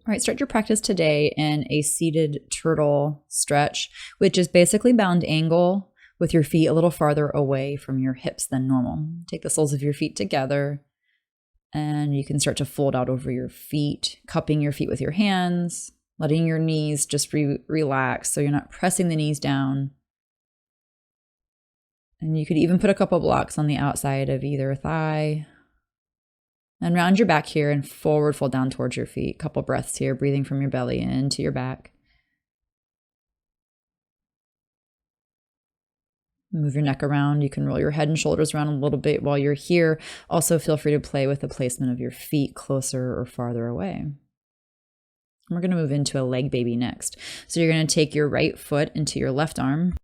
All right, start your practice today in a seated turtle stretch, which is basically bound angle with your feet a little farther away from your hips than normal. Take the soles of your feet together, and you can start to fold out over your feet, cupping your feet with your hands, letting your knees just relax so you're not pressing the knees down. And you could even put a couple blocks on the outside of either thigh. And round your back here and forward fold down towards your feet. Couple breaths here, breathing from your belly into your back. Move your neck around. You can roll your head and shoulders around a little bit while you're here. Also, feel free to play with the placement of your feet closer or farther away. And we're going to move into a leg baby next. So you're going to take your right foot into your left arm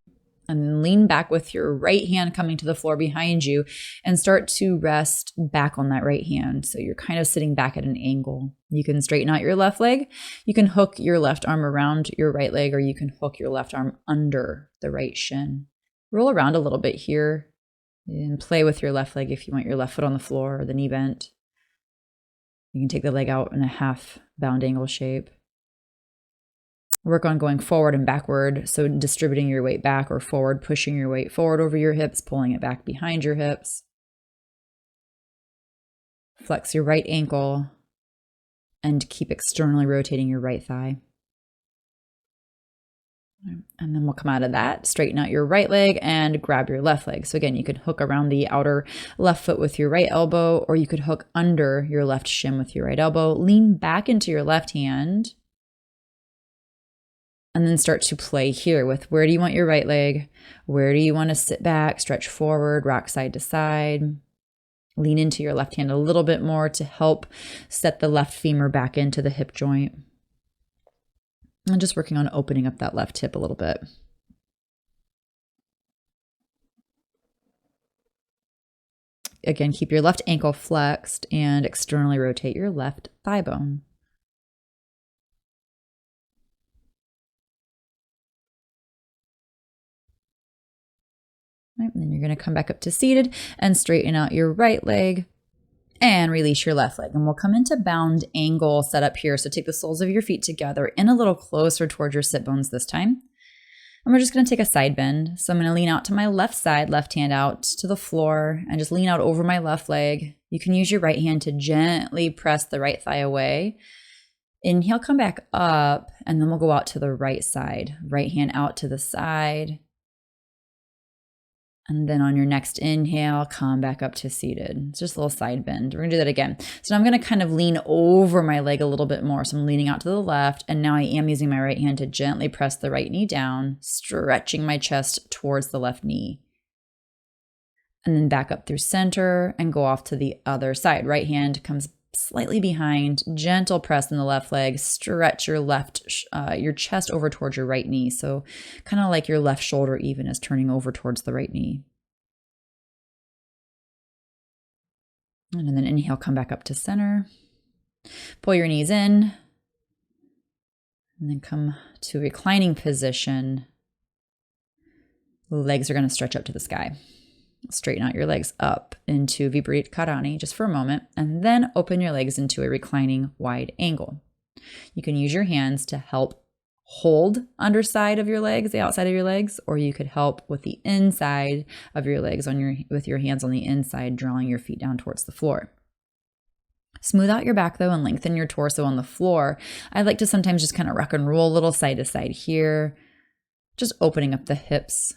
and lean back with your right hand coming to the floor behind you and start to rest back on that right hand. So you're kind of sitting back at an angle. You can straighten out your left leg. You can hook your left arm around your right leg, or you can hook your left arm under the right shin. Roll around a little bit here and play with your left leg if you want your left foot on the floor or the knee bent. You can take the leg out in a half bound angle shape. Work on going forward and backward, so distributing your weight back or forward, pushing your weight forward over your hips, pulling it back behind your hips. Flex your right ankle and keep externally rotating your right thigh. And then we'll come out of that, straighten out your right leg and grab your left leg. So again, you could hook around the outer left foot with your right elbow, or you could hook under your left shin with your right elbow. Lean back into your left hand. And then start to play here with where do you want your right leg? Where do you want to sit back, stretch forward, rock side to side? Lean into your left hand a little bit more to help set the left femur back into the hip joint. And just working on opening up that left hip a little bit. Again, keep your left ankle flexed and externally rotate your left thigh bone. Right, and then you're going to come back up to seated and straighten out your right leg and release your left leg. And we'll come into bound angle setup here. So take the soles of your feet together in a little closer towards your sit bones this time. And we're just going to take a side bend. So I'm going to lean out to my left side, left hand out to the floor, and just lean out over my left leg. You can use your right hand to gently press the right thigh away. Inhale, come back up, and then we'll go out to the right side. Right hand out to the side. And then on your next inhale, come back up to seated. It's just a little side bend. We're gonna do that again. So now I'm gonna kind of lean over my leg a little bit more. So I'm leaning out to the left, and now I am using my right hand to gently press the right knee down, stretching my chest towards the left knee. And then back up through center and go off to the other side. Right hand comes slightly behind, gentle press in the left leg, stretch your your chest over towards your right knee. So kind of like your left shoulder even is turning over towards the right knee. And then inhale, come back up to center. Pull your knees in. And then come to reclining position. Legs are going to stretch up to the sky. Straighten out your legs up into Viparita Karani just for a moment, and then open your legs into a reclining wide angle. You can use your hands to help hold underside of your legs, the outside of your legs, or you could help with the inside of your legs with your hands on the inside, drawing your feet down towards the floor. Smooth out your back though and lengthen your torso on the floor. I like to sometimes just kind of rock and roll a little side to side here, just opening up the hips.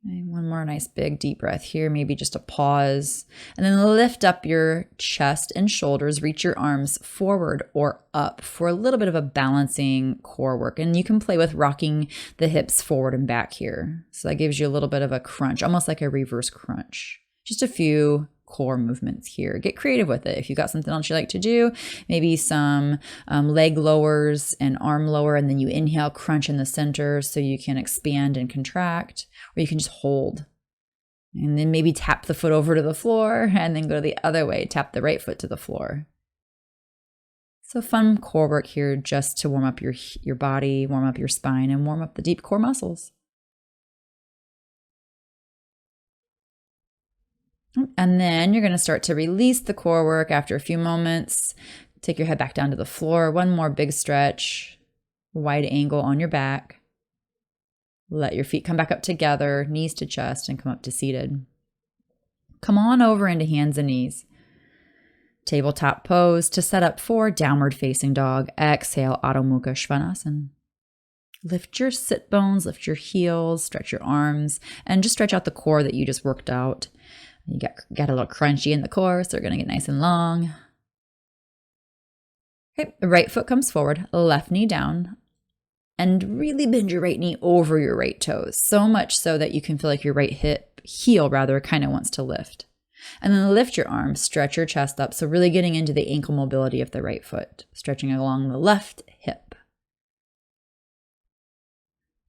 And one more nice big deep breath here, maybe just a pause. And then lift up your chest and shoulders, reach your arms forward or up for a little bit of a balancing core work. And you can play with rocking the hips forward and back here. So that gives you a little bit of a crunch, almost like a reverse crunch. Just a few core movements here. Get creative with it. If you've got something else you like to do, maybe some leg lowers and arm lower, and then you inhale, crunch in the center so you can expand and contract, or you can just hold. And then maybe tap the foot over to the floor and then go the other way, tap the right foot to the floor. So fun core work here just to warm up your body, warm up your spine, and warm up the deep core muscles. And then you're going to start to release the core work after a few moments. Take your head back down to the floor. One more big stretch, wide angle on your back. Let your feet come back up together, knees to chest, and come up to seated. Come on over into hands and knees. Tabletop pose to set up for downward facing dog. Exhale, Adho Mukha Svanasana. Lift your sit bones, lift your heels, stretch your arms, and just stretch out the core that you just worked out. You got a little crunchy in the core, so they're going to get nice and long. Okay, right foot comes forward, left knee down, and really bend your right knee over your right toes, so much so that you can feel like your right heel kind of wants to lift. And then lift your arms, stretch your chest up, so really getting into the ankle mobility of the right foot, stretching along the left hip.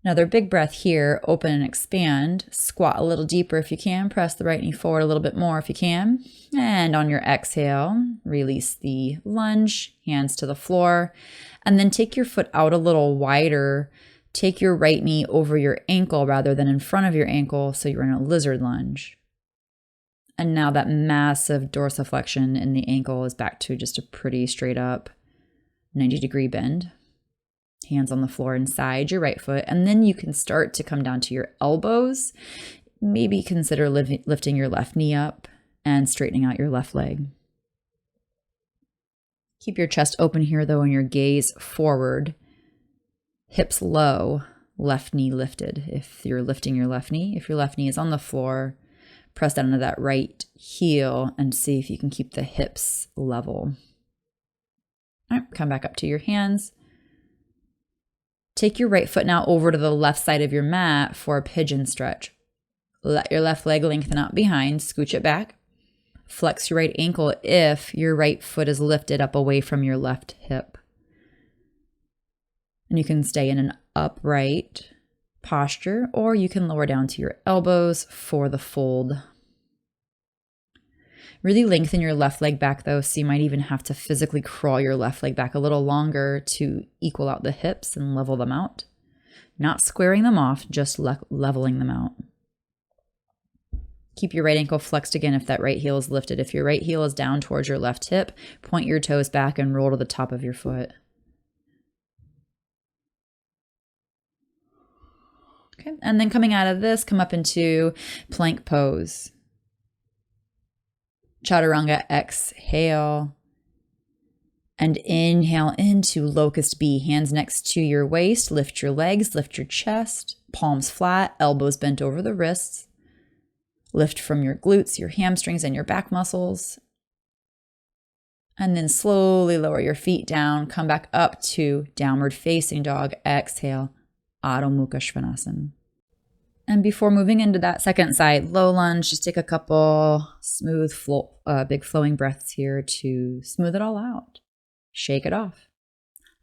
Another big breath here, open and expand. Squat a little deeper if you can. Press the right knee forward a little bit more if you can. And on your exhale, release the lunge, hands to the floor. And then take your foot out a little wider. Take your right knee over your ankle rather than in front of your ankle, so you're in a lizard lunge. And now that massive dorsiflexion in the ankle is back to just a pretty straight up 90-degree bend. Hands on the floor inside your right foot, and then you can start to come down to your elbows. Maybe consider lifting your left knee up and straightening out your left leg. Keep your chest open here though, and your gaze forward. Hips low, left knee lifted. If you're lifting your left knee, if your left knee is on the floor, press down into that right heel and see if you can keep the hips level. All right, come back up to your hands. Take your right foot now over to the left side of your mat for a pigeon stretch. Let your left leg lengthen out behind, scooch it back. Flex your right ankle if your right foot is lifted up away from your left hip. And you can stay in an upright posture, or you can lower down to your elbows for the fold. Really lengthen your left leg back though, so you might even have to physically crawl your left leg back a little longer to equal out the hips and level them out. Not squaring them off, just leveling them out. Keep your right ankle flexed again if that right heel is lifted. If your right heel is down towards your left hip, point your toes back and roll to the top of your foot. Okay, and then coming out of this, come up into plank pose. Chaturanga, exhale, and inhale into locust B. Hands next to your waist, lift your legs, lift your chest, palms flat, elbows bent over the wrists. Lift from your glutes, your hamstrings, and your back muscles. And then slowly lower your feet down, come back up to downward facing dog, exhale, Adho Mukha Svanasana. And before moving into that second side, low lunge, just take a couple smooth, big flowing breaths here to smooth it all out. Shake it off.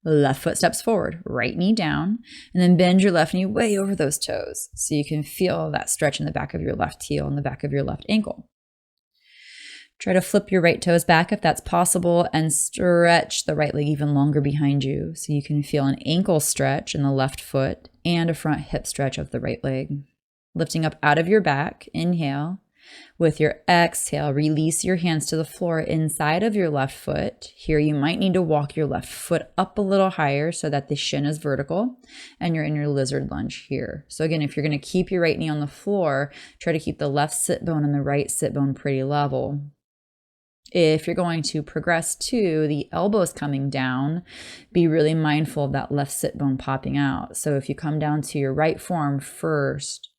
Left foot steps forward, right knee down, and then bend your left knee way over those toes so you can feel that stretch in the back of your left heel and the back of your left ankle. Try to flip your right toes back if that's possible and stretch the right leg even longer behind you so you can feel an ankle stretch in the left foot and a front hip stretch of the right leg. Lifting up out of your back, inhale. With your exhale, release your hands to the floor inside of your left foot. Here you might need to walk your left foot up a little higher so that the shin is vertical and you're in your lizard lunge here. So again, if you're going to keep your right knee on the floor, try to keep the left sit bone and the right sit bone pretty level. If you're going to progress to the elbows coming down, be really mindful of that left sit bone popping out. So if you come down to your right forearm first,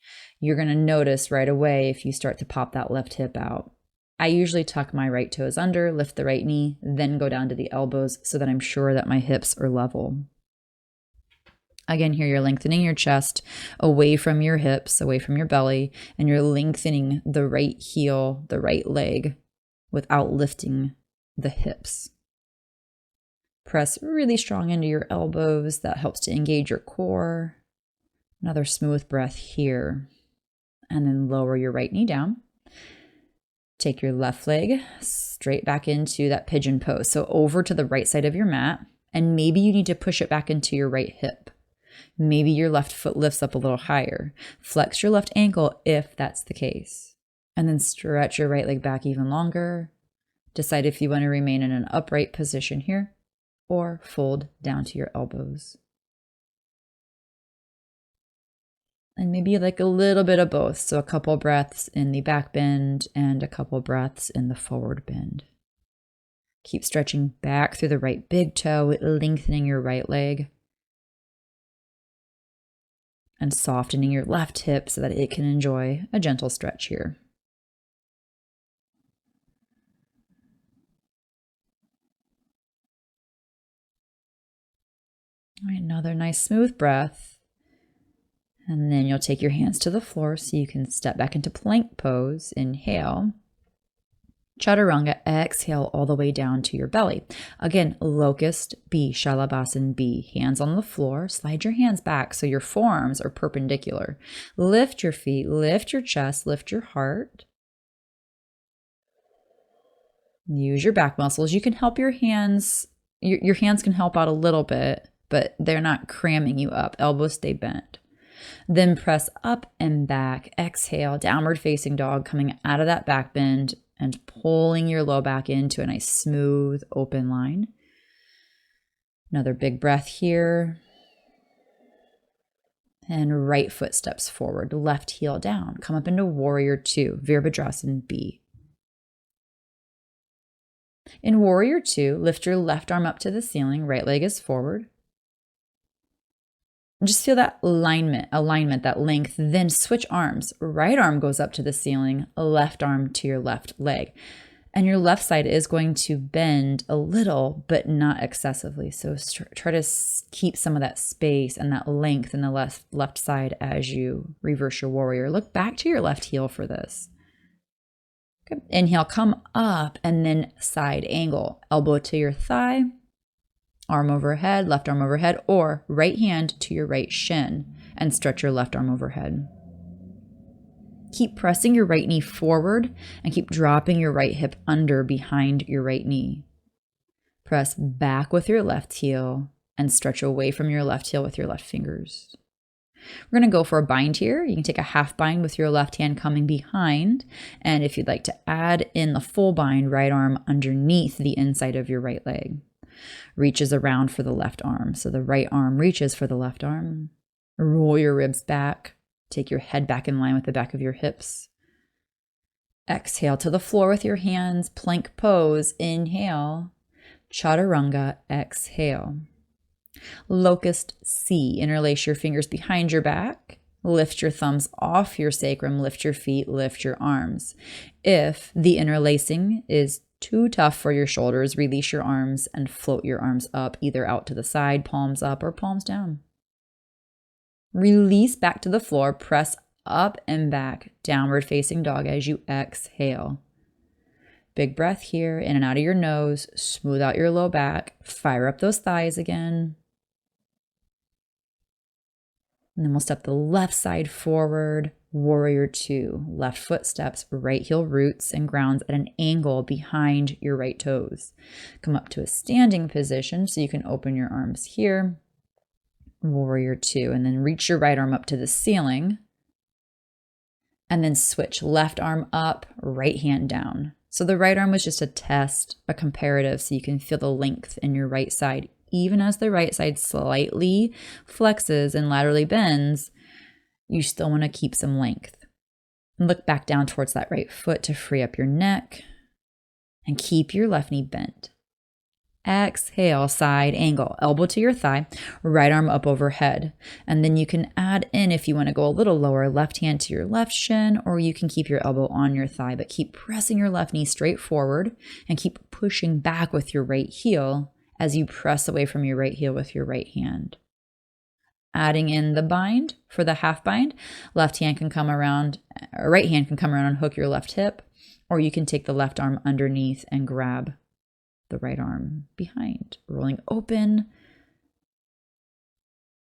you're going to notice right away if you start to pop that left hip out. I usually tuck my right toes under, lift the right knee, then go down to the elbows so that I'm sure that my hips are level. Again, here you're lengthening your chest away from your hips, away from your belly, and you're lengthening the right heel, the right leg, without lifting the hips. Press really strong into your elbows. That helps to engage your core. Another smooth breath here. And then lower your right knee down. Take your left leg straight back into that pigeon pose. So over to the right side of your mat. And maybe you need to push it back into your right hip. Maybe your left foot lifts up a little higher. Flex your left ankle if that's the case. And then stretch your right leg back even longer. Decide if you want to remain in an upright position here or fold down to your elbows. And maybe like a little bit of both. So a couple breaths in the back bend and a couple breaths in the forward bend. Keep stretching back through the right big toe, lengthening your right leg. And softening your left hip so that it can enjoy a gentle stretch here. All right, another nice smooth breath. And then you'll take your hands to the floor so you can step back into plank pose. Inhale. Chaturanga, exhale all the way down to your belly. Again, locust B, Shalabhasana B. Hands on the floor. Slide your hands back so your forearms are perpendicular. Lift your feet, lift your chest, lift your heart. Use your back muscles. You can help your hands. Your hands can help out a little bit, but they're not cramming you up. Elbows stay bent. Then press up and back. Exhale, downward facing dog, coming out of that back bend and pulling your low back into a nice smooth open line. Another big breath here. And right foot steps forward, left heel down. Come up into warrior two, Virabhadrasana B. In warrior two, lift your left arm up to the ceiling, right leg is forward. Just feel that alignment, that length, then switch arms. Right arm goes up to the ceiling, left arm to your left leg. And your left side is going to bend a little, but not excessively. So try to keep some of that space and that length in the left side as you reverse your warrior. Look back to your left heel for this. Good. Inhale, come up, and then side angle. Elbow to your thigh. Arm overhead, left arm overhead, or right hand to your right shin and stretch your left arm overhead. Keep pressing your right knee forward and keep dropping your right hip under behind your right knee. Press back with your left heel and stretch away from your left heel with your left fingers. We're going to go for a bind here. You can take a half bind with your left hand coming behind. And if you'd like to add in the full bind, right arm underneath the inside of your right leg. Reaches around for the left arm. So the right arm reaches for the left arm. Roll your ribs back. Take your head back in line with the back of your hips. Exhale to the floor with your hands. Plank pose. Inhale. Chaturanga. Exhale. Locust C. Interlace your fingers behind your back. Lift your thumbs off your sacrum. Lift your feet. Lift your arms. If the interlacing is too tough for your shoulders, release your arms and float your arms up, either out to the side, palms up, or palms down. Release back to the floor, press up and back, downward facing dog as you exhale. Big breath here, in and out of your nose, smooth out your low back, fire up those thighs again. And then we'll step the left side forward, warrior two, left foot steps, right heel roots and grounds at an angle behind your right toes. Come up to a standing position so you can open your arms here, warrior two, and then reach your right arm up to the ceiling. And then switch left arm up, right hand down. So the right arm was just a test, a comparative, so you can feel the length in your right side. Even as the right side slightly flexes and laterally bends, you still want to keep some length. And look back down towards that right foot to free up your neck and keep your left knee bent. Exhale, side angle, elbow to your thigh, right arm up overhead. And then you can add in, if you want to go a little lower, left hand to your left shin, or you can keep your elbow on your thigh, but keep pressing your left knee straight forward and keep pushing back with your right heel as you press away from your right heel with your right hand. Adding in the bind for the half bind, left hand can come around, or right hand can come around and hook your left hip, or you can take the left arm underneath and grab the right arm behind. Rolling open,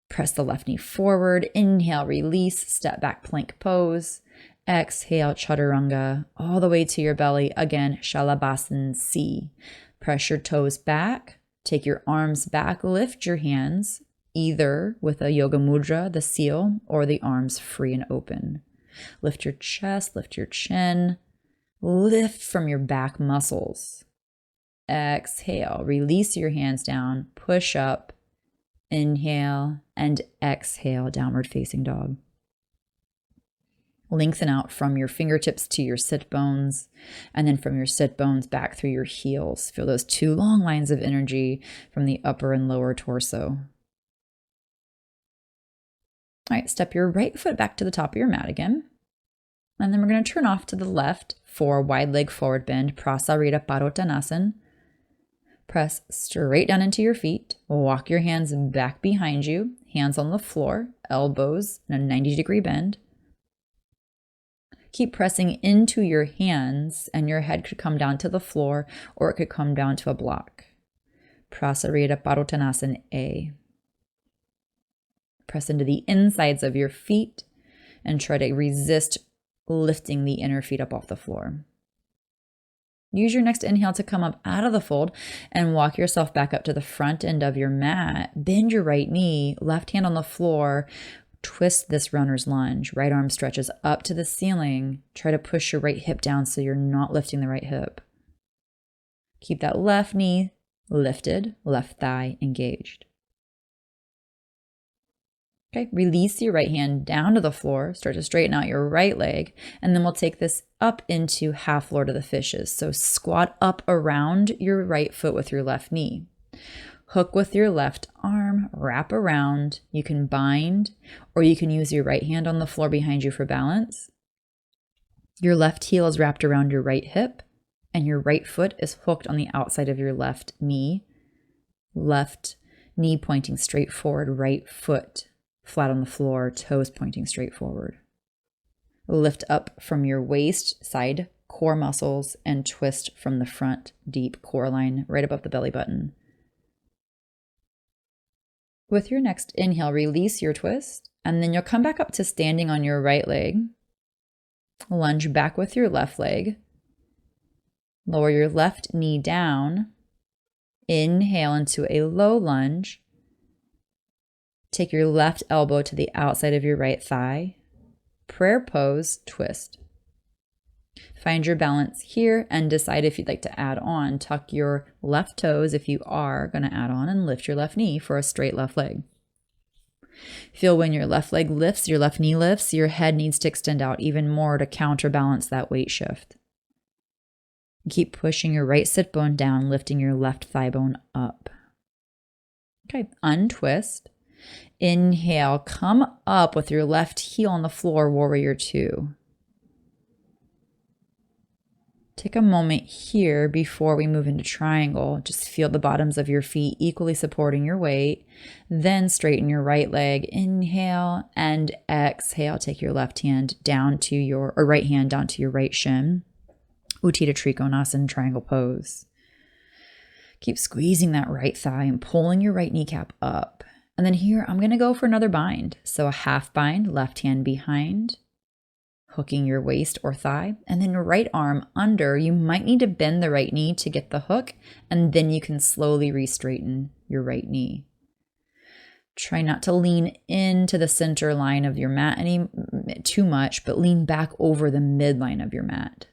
press the left knee forward, inhale, release, step back plank pose, exhale, chaturanga, all the way to your belly. Again, Shalabhasana C. Press your toes back. Take your arms back, lift your hands, either with a yoga mudra, the seal, or the arms free and open. Lift your chest, lift your chin, lift from your back muscles. Exhale, release your hands down, push up, inhale, and exhale, downward facing dog. Lengthen out from your fingertips to your sit bones, and then from your sit bones back through your heels. Feel those two long lines of energy from the upper and lower torso. All right, step your right foot back to the top of your mat again. And then we're going to turn off to the left for wide leg forward bend, Prasarita Padottanasana. Press straight down into your feet. Walk your hands back behind you, hands on the floor, elbows in a 90-degree bend. Keep pressing into your hands, and your head could come down to the floor or it could come down to a block. Prasarita Padottanasana A. Press into the insides of your feet and try to resist lifting the inner feet up off the floor. Use your next inhale to come up out of the fold and walk yourself back up to the front end of your mat. Bend your right knee, left hand on the floor. Twist this runner's lunge. Right arm stretches up to the ceiling. Try to push your right hip down so you're not lifting the right hip. Keep that left knee lifted, left thigh engaged. Okay, release your right hand down to the floor. Start to straighten out your right leg. And then we'll take this up into half Lord of the Fishes. So squat up around your right foot with your left knee. Hook with your left arm, wrap around. You can bind, or you can use your right hand on the floor behind you for balance. Your left heel is wrapped around your right hip, and your right foot is hooked on the outside of your left knee. Left knee pointing straight forward, right foot flat on the floor, toes pointing straight forward. Lift up from your waist, side core muscles, and twist from the front deep core line right above the belly button. With your next inhale, release your twist, and then you'll come back up to standing on your right leg. Lunge back with your left leg. Lower your left knee down. Inhale into a low lunge. Take your left elbow to the outside of your right thigh. Prayer pose, twist. Find your balance here and decide if you'd like to add on. Tuck your left toes if you are going to add on, and lift your left knee for a straight left leg. Feel when your left leg lifts, your left knee lifts, your head needs to extend out even more to counterbalance that weight shift. Keep pushing your right sit bone down, lifting your left thigh bone up. Okay, untwist. Inhale, come up with your left heel on the floor, warrior two. Take a moment here before we move into triangle. Just feel the bottoms of your feet equally supporting your weight. Then straighten your right leg. Inhale and exhale. Take your left hand down to your, or right hand down to your right shin. Utthita Trikonasana, triangle pose. Keep squeezing that right thigh and pulling your right kneecap up. And then here, I'm going to go for another bind. So a half bind, left hand behind, hooking your waist or thigh, and then right arm under. You might need to bend the right knee to get the hook, and then you can slowly re-straighten your right knee. Try not to lean into the center line of your mat too much, but lean back over the midline of your mat,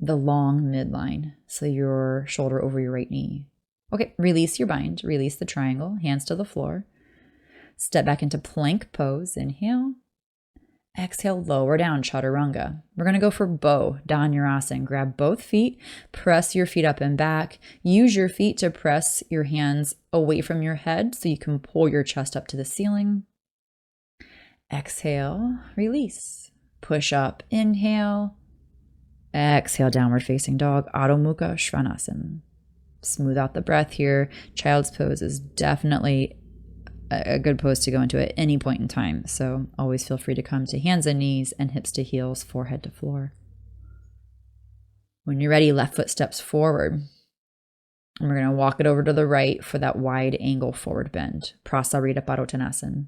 the long midline, so your shoulder over your right knee. Okay, release your bind, release the triangle, hands to the floor. Step back into plank pose, inhale. Exhale, lower down, chaturanga. We're going to go for bow, dhanurasana. Grab both feet, press your feet up and back. Use your feet to press your hands away from your head so you can pull your chest up to the ceiling. Exhale, release. Push up, inhale. Exhale, downward facing dog, Adho Mukha Svanasana. Smooth out the breath here. Child's pose is definitely a good pose to go into at any point in time. So always feel free to come to hands and knees and hips to heels, forehead to floor. When you're ready, left foot steps forward. And we're going to walk it over to the right for that wide angle forward bend. Prasarita Padottanasana.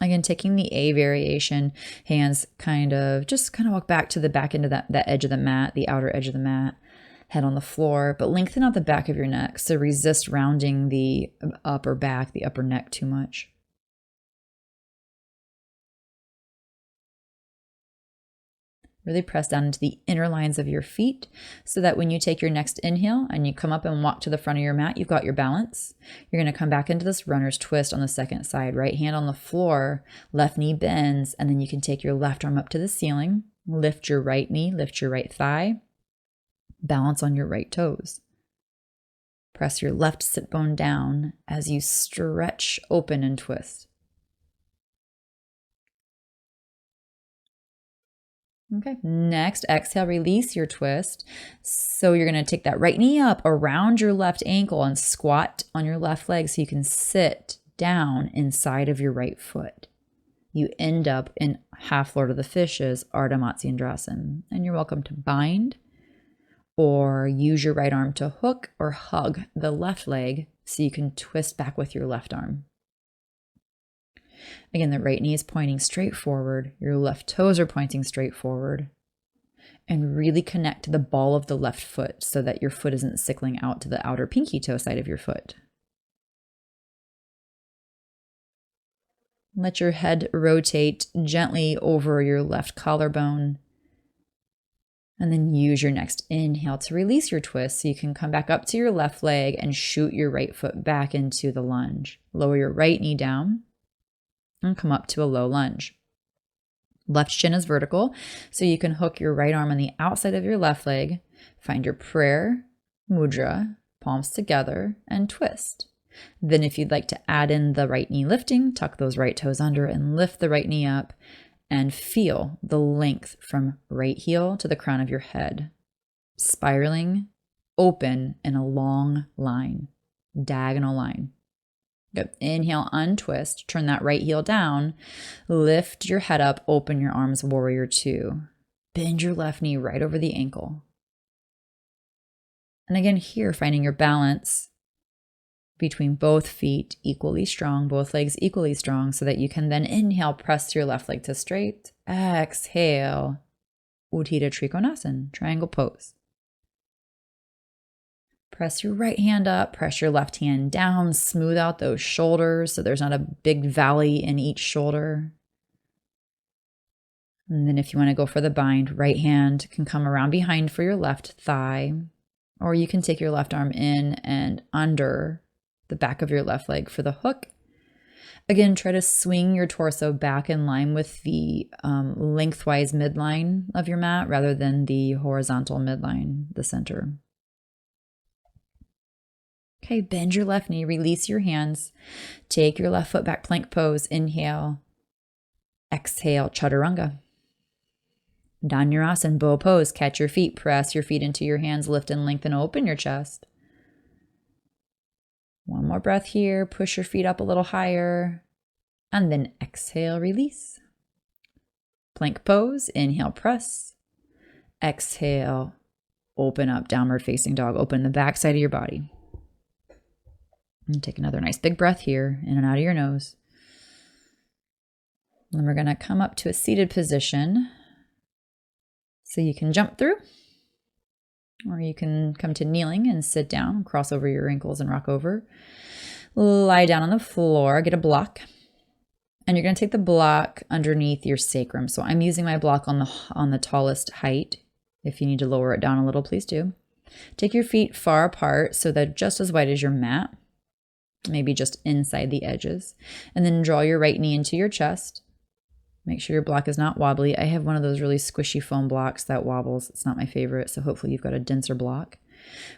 Again, taking the A variation, hands kind of walk back to the back end of that edge of the mat, the outer edge of the mat. Head on the floor, but lengthen out the back of your neck. So resist rounding the upper back, the upper neck too much. Really press down into the inner lines of your feet so that when you take your next inhale and you come up and walk to the front of your mat, you've got your balance. You're going to come back into this runner's twist on the second side. Right hand on the floor, left knee bends, and then you can take your left arm up to the ceiling. Lift your right knee, lift your right thigh. Balance on your right toes. Press your left sit bone down as you stretch, open, and twist. Okay, next, exhale, release your twist. So you're going to take that right knee up around your left ankle and squat on your left leg so you can sit down inside of your right foot. You end up in half Lord of the Fishes, Ardha Matsyendrasana. And you're welcome to bind or use your right arm to hook or hug the left leg so you can twist back with your left arm. Again, the right knee is pointing straight forward. Your left toes are pointing straight forward. And really connect to the ball of the left foot so that your foot isn't sickling out to the outer pinky toe side of your foot. Let your head rotate gently over your left collarbone. And then use your next inhale to release your twist so you can come back up to your left leg and shoot your right foot back into the lunge. Lower your right knee down and come up to a low lunge. Left shin is vertical, so you can hook your right arm on the outside of your left leg, find your prayer mudra, palms together, and twist. Then if you'd like to add in the right knee lifting, tuck those right toes under and lift the right knee up and feel the length from right heel to the crown of your head, spiraling open in a long line, diagonal line. Good. Inhale, untwist, turn that right heel down, lift your head up, open your arms, warrior two. Bend your left knee right over the ankle. And again, here, finding your balance between both feet equally strong, both legs equally strong, so that you can then inhale, press your left leg to straight. Exhale, Utthita Trikonasana, triangle pose. Press your right hand up, press your left hand down, smooth out those shoulders so there's not a big valley in each shoulder. And then if you want to go for the bind, right hand can come around behind for your left thigh, or you can take your left arm in and under the back of your left leg for the hook. Again, try to swing your torso back in line with the lengthwise midline of your mat rather than the horizontal midline, the center. Okay, bend your left knee, release your hands, take your left foot back, plank pose, inhale, exhale, chaturanga. Dhanurasana, bow pose, catch your feet, press your feet into your hands, lift and lengthen, open your chest. One more breath here, push your feet up a little higher, and then exhale, release. Plank pose, inhale, press, exhale, open up, downward facing dog, open the back side of your body. And take another nice big breath here, in and out of your nose. And then we're going to come up to a seated position. So you can jump through, or you can come to kneeling and sit down, cross over your ankles and rock over. Lie down on the floor, get a block. And you're going to take the block underneath your sacrum. So I'm using my block on the tallest height. If you need to lower it down a little, please do. Take your feet far apart so they're just as wide as your mat. Maybe just inside the edges. And then draw your right knee into your chest. Make sure your block is not wobbly. I have one of those really squishy foam blocks that wobbles. It's not my favorite, so hopefully you've got a denser block.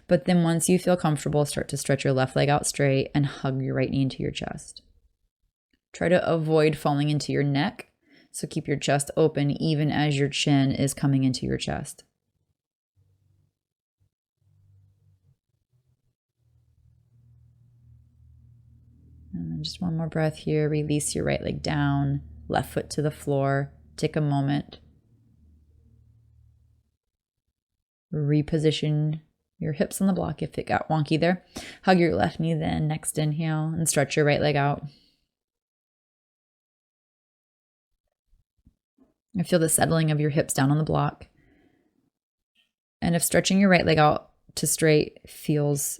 But then once you feel comfortable, start to stretch your left leg out straight and hug your right knee into your chest. Try to avoid falling into your neck, so keep your chest open even as your chin is coming into your chest. And then just one more breath here. Release your right leg down, left foot to the floor. Take a moment. Reposition your hips on the block if it got wonky there. Hug your left knee then, next inhale, and stretch your right leg out. And feel the settling of your hips down on the block. And if stretching your right leg out to straight feels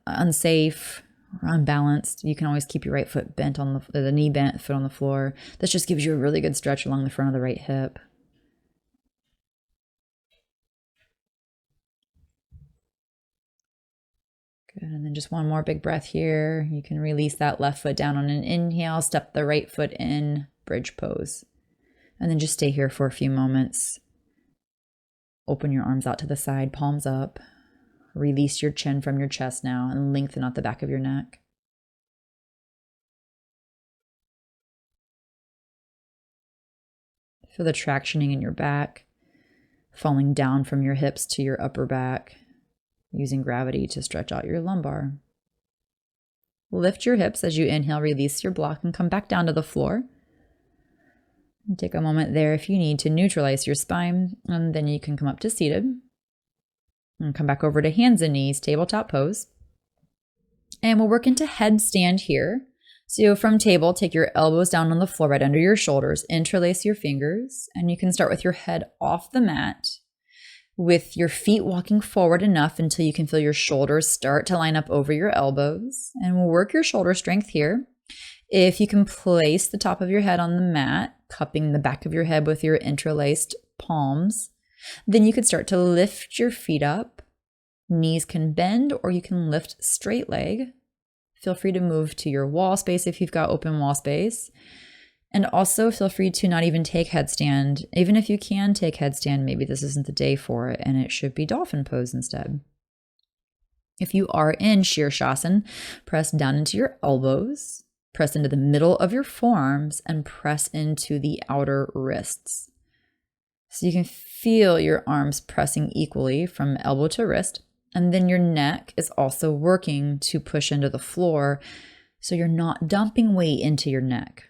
unsafe or unbalanced, you can always keep your right foot bent on the knee bent, foot on the floor. This just gives you a really good stretch along the front of the right hip. Good, and then just one more big breath here. You can release that left foot down on an inhale, step the right foot in, bridge pose. And then just stay here for a few moments. Open your arms out to the side, palms up. Release your chin from your chest now and lengthen out the back of your neck. Feel the tractioning in your back, falling down from your hips to your upper back, using gravity to stretch out your lumbar. Lift your hips as you inhale, release your block, and come back down to the floor. And take a moment there if you need to neutralize your spine, and then you can come up to seated. And come back over to hands and knees, tabletop pose. And we'll work into headstand here. So from table, take your elbows down on the floor right under your shoulders, interlace your fingers, and you can start with your head off the mat, with your feet walking forward enough until you can feel your shoulders start to line up over your elbows. And we'll work your shoulder strength here. If you can place the top of your head on the mat, cupping the back of your head with your interlaced palms, then you could start to lift your feet up. Knees can bend, or you can lift straight leg. Feel free to move to your wall space if you've got open wall space. And also feel free to not even take headstand. Even if you can take headstand, maybe this isn't the day for it and it should be dolphin pose instead. If you are in Shirshasana, press down into your elbows, press into the middle of your forearms, and press into the outer wrists. So you can feel your arms pressing equally from elbow to wrist. And then your neck is also working to push into the floor, so you're not dumping weight into your neck.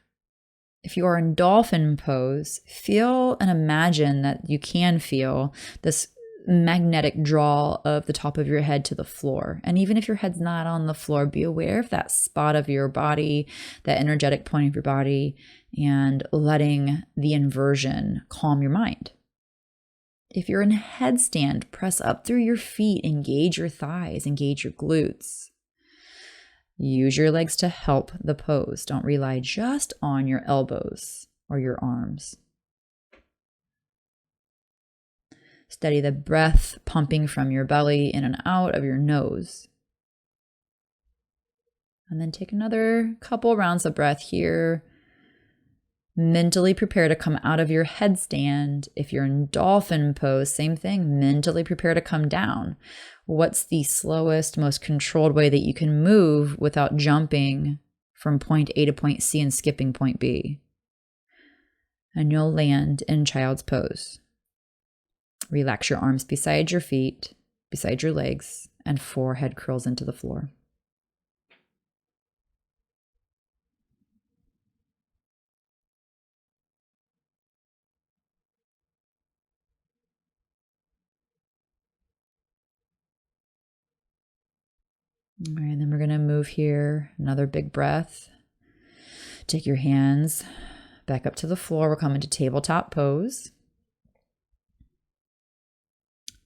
If you are in dolphin pose, feel and imagine that you can feel this magnetic draw of the top of your head to the floor. And even if your head's not on the floor, be aware of that spot of your body, that energetic point of your body, and letting the inversion calm your mind. If you're in headstand, press up through your feet, engage your thighs, engage your glutes. Use your legs to help the pose. Don't rely just on your elbows or your arms. Steady the breath pumping from your belly in and out of your nose. And then take another couple rounds of breath here. Mentally prepare to come out of your headstand. If you're in dolphin pose, same thing. Mentally prepare to come down. What's the slowest, most controlled way that you can move without jumping from point A to point C and skipping point B? And you'll land in child's pose. Relax your arms beside your feet, beside your legs, and forehead curls into the floor. All right, and then we're going to move here. Another big breath. Take your hands back up to the floor. We're coming to tabletop pose.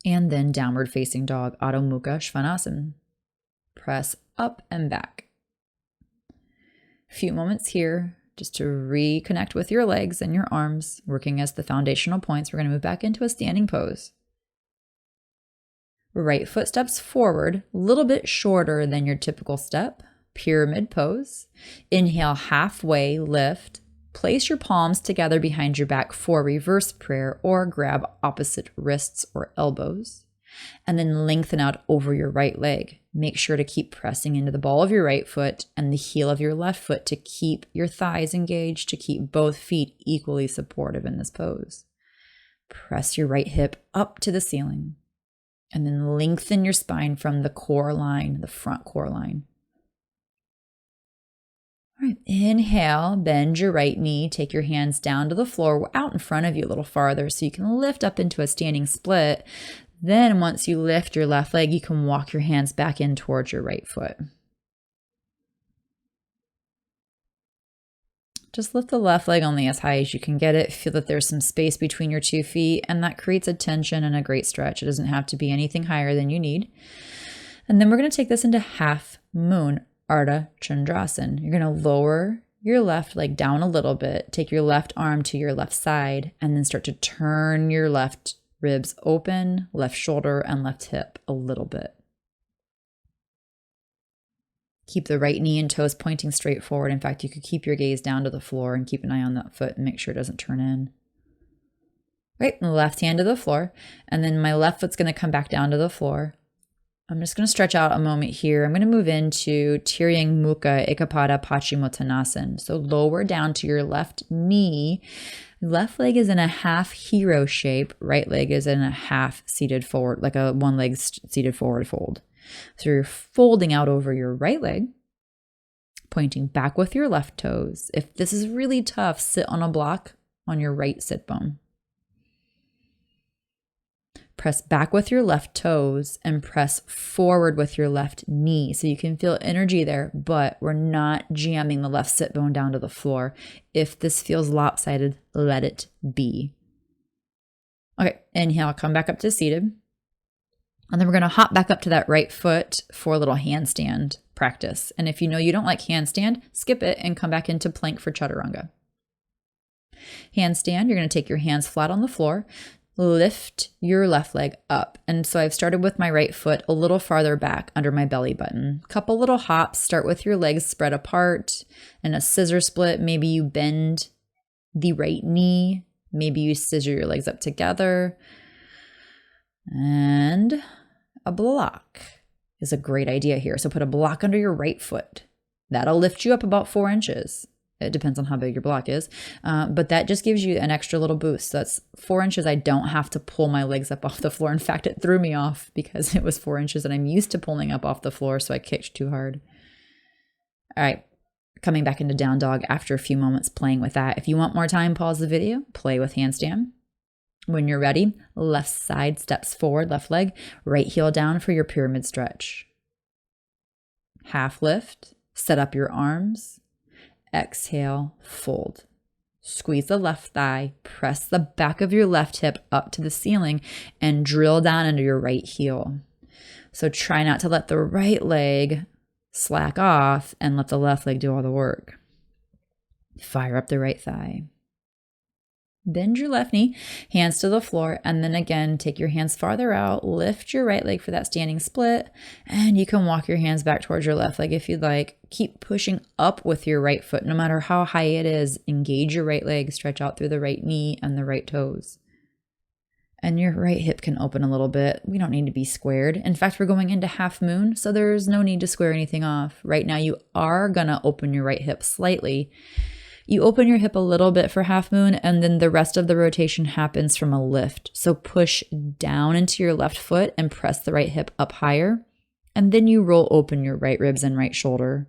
And then downward facing dog, Adho Mukha Svanasana. Press up and back. A few moments here just to reconnect with your legs and your arms, working as the foundational points. We're going to move back into a standing pose. Right foot steps forward, a little bit shorter than your typical step. Pyramid pose. Inhale, halfway lift. Place your palms together behind your back for reverse prayer, or grab opposite wrists or elbows. And then lengthen out over your right leg. Make sure to keep pressing into the ball of your right foot and the heel of your left foot to keep your thighs engaged, to keep both feet equally supportive in this pose. Press your right hip up to the ceiling. And then lengthen your spine from the core line, the front core line. All right, inhale, bend your right knee, take your hands down to the floor, out in front of you a little farther so you can lift up into a standing split. Then once you lift your left leg, you can walk your hands back in towards your right foot. Just lift the left leg only as high as you can get it. Feel that there's some space between your 2 feet, and that creates a tension and a great stretch. It doesn't have to be anything higher than you need. And then we're going to take this into half moon, Ardha Chandrasana. You're going to lower your left leg down a little bit, take your left arm to your left side, and then start to turn your left ribs open, left shoulder and left hip a little bit. Keep the right knee and toes pointing straight forward. In fact, you could keep your gaze down to the floor and keep an eye on that foot and make sure it doesn't turn in. Right, left hand to the floor. And then my left foot's going to come back down to the floor. I'm just going to stretch out a moment here. I'm going to move into Tiryang Mukha Ekapada Paschimottanasana. So lower down to your left knee. Left leg is in a half hero shape. Right leg is in a half seated forward, like a one leg seated forward fold. So you're folding out over your right leg, pointing back with your left toes. If this is really tough, sit on a block on your right sit bone. Press back with your left toes and press forward with your left knee. So you can feel energy there, but we're not jamming the left sit bone down to the floor. If this feels lopsided, let it be. Okay, inhale, come back up to seated. And then we're going to hop back up to that right foot for a little handstand practice. And if you know you don't like handstand, skip it and come back into plank for chaturanga. Handstand, you're going to take your hands flat on the floor. Lift your left leg up. And so I've started with my right foot a little farther back under my belly button. Couple little hops. Start with your legs spread apart and a scissor split. Maybe you bend the right knee. Maybe you scissor your legs up together. And a block is a great idea here. So put a block under your right foot. That'll lift you up about 4 inches. It depends on how big your block is. But that just gives you an extra little boost. So that's 4 inches. I don't have to pull my legs up off the floor. In fact, it threw me off because it was 4 inches and I'm used to pulling up off the floor. So I kicked too hard. All right. Coming back into down dog after a few moments playing with that. If you want more time, pause the video, play with handstand. When you're ready, left side steps forward, left leg, right heel down for your pyramid stretch. Half lift, set up your arms. Exhale, fold. Squeeze the left thigh, press the back of your left hip up to the ceiling and drill down into your right heel. So try not to let the right leg slack off and let the left leg do all the work. Fire up the right thigh. Bend your left knee, hands to the floor, and then again, take your hands farther out, lift your right leg for that standing split, and you can walk your hands back towards your left leg if you'd like. Keep pushing up with your right foot, no matter how high it is. Engage your right leg, stretch out through the right knee and the right toes. And your right hip can open a little bit. We don't need to be squared. In fact, we're going into half moon, so there's no need to square anything off. Right now, you are gonna open your right hip slightly. You open your hip a little bit for half moon, and then the rest of the rotation happens from a lift. So push down into your left foot and press the right hip up higher. And then you roll open your right ribs and right shoulder.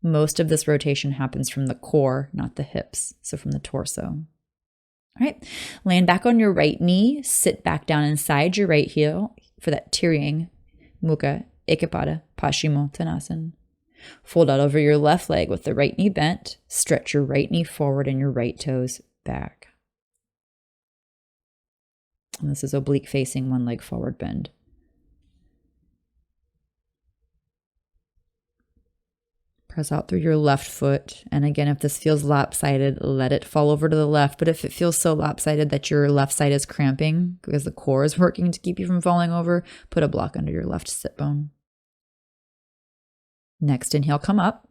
Most of this rotation happens from the core, not the hips. So from the torso. All right. Land back on your right knee. Sit back down inside your right heel for that Tiryang Mukha Ekapada Paschimottanasana. Fold out over your left leg with the right knee bent. Stretch your right knee forward and your right toes back. And this is oblique facing, one leg forward bend. Press out through your left foot. And again, if this feels lopsided, let it fall over to the left. But if it feels so lopsided that your left side is cramping because the core is working to keep you from falling over, put a block under your left sit bone. Next inhale, come up,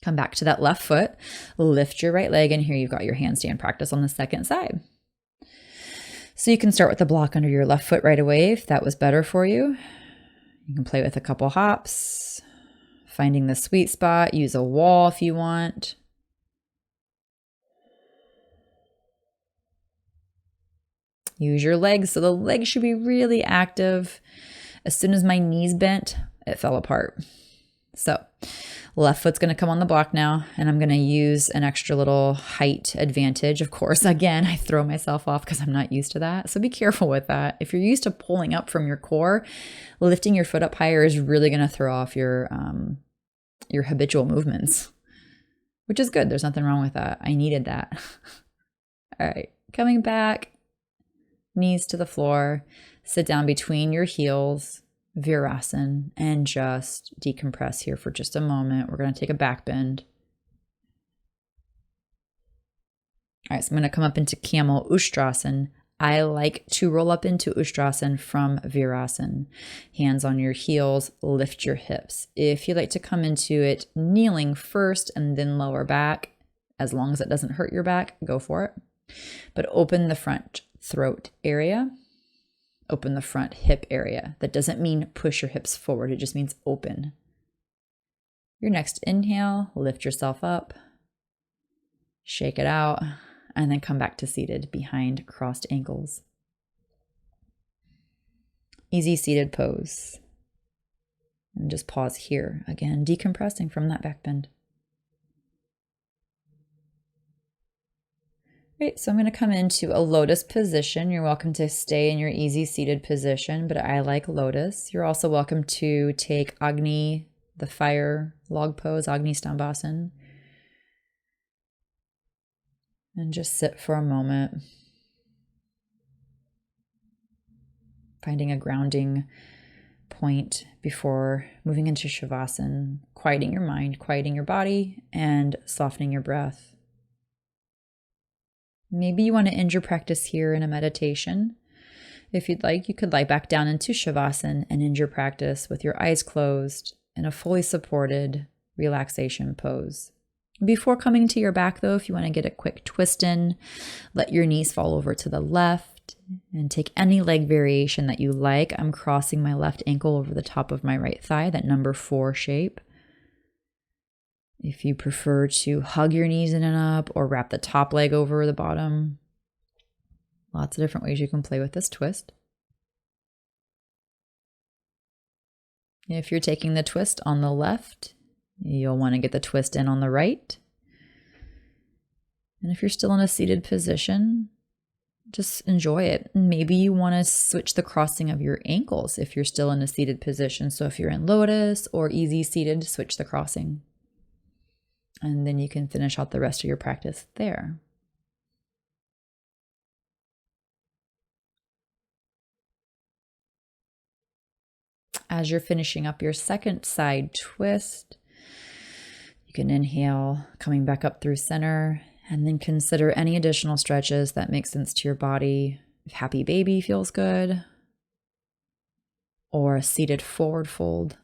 come back to that left foot, lift your right leg, and here you've got your handstand practice on the second side. So you can start with the block under your left foot right away if that was better for you. You can play with a couple hops, finding the sweet spot, use a wall if you want. Use your legs, so the legs should be really active. As soon as my knees bent, it fell apart. So left foot's going to come on the block now, and I'm going to use an extra little height advantage. Of course, again, I throw myself off because I'm not used to that. So be careful with that. If you're used to pulling up from your core, lifting your foot up higher is really going to throw off your habitual movements, which is good. There's nothing wrong with that. I needed that. All right, coming back, knees to the floor, sit down between your heels. Virasana, and just decompress here for just a moment. We're going to take a back bend. All right, so I'm going to come up into Camel Ustrasana, I like to roll up into Ustrasana from Virasana. Hands on your heels, lift your hips. If you like to come into it kneeling first and then lower back, as long as it doesn't hurt your back, go for it. But open the front throat area, open the front hip area. That doesn't mean push your hips forward, it just means open. Your next inhale, lift yourself up, shake it out, and then come back to seated behind crossed ankles. Easy seated pose. And just pause here. Again, decompressing from that back bend. Great, so I'm going to come into a lotus position. You're welcome to stay in your easy seated position, but I like lotus. You're also welcome to take Agni, the fire log pose, Agni Stambhasana. And just sit for a moment, finding a grounding point before moving into Shavasana, quieting your mind, quieting your body, and softening your breath. Maybe you want to end your practice here in a meditation. If you'd like, you could lie back down into Shavasana and end your practice with your eyes closed in a fully supported relaxation pose. Before coming to your back, though, if you want to get a quick twist in, let your knees fall over to the left and take any leg variation that you like. I'm crossing my left ankle over the top of my right thigh, that number 4 shape. If you prefer to hug your knees in and up or wrap the top leg over the bottom, lots of different ways you can play with this twist. If you're taking the twist on the left, you'll want to get the twist in on the right. And if you're still in a seated position, just enjoy it. Maybe you want to switch the crossing of your ankles if you're still in a seated position. So if you're in lotus or easy seated, switch the crossing. And then you can finish out the rest of your practice there. As you're finishing up your second side twist, you can inhale, coming back up through center, and then consider any additional stretches that make sense to your body. If happy baby feels good, or a seated forward fold,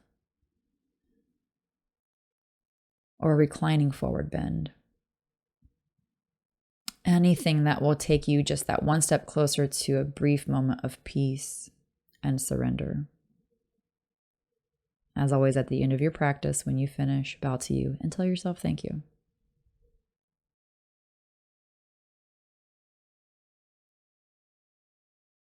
or a reclining forward bend. Anything that will take you just that one step closer to a brief moment of peace and surrender. As always, at the end of your practice, when you finish, bow to you and tell yourself thank you.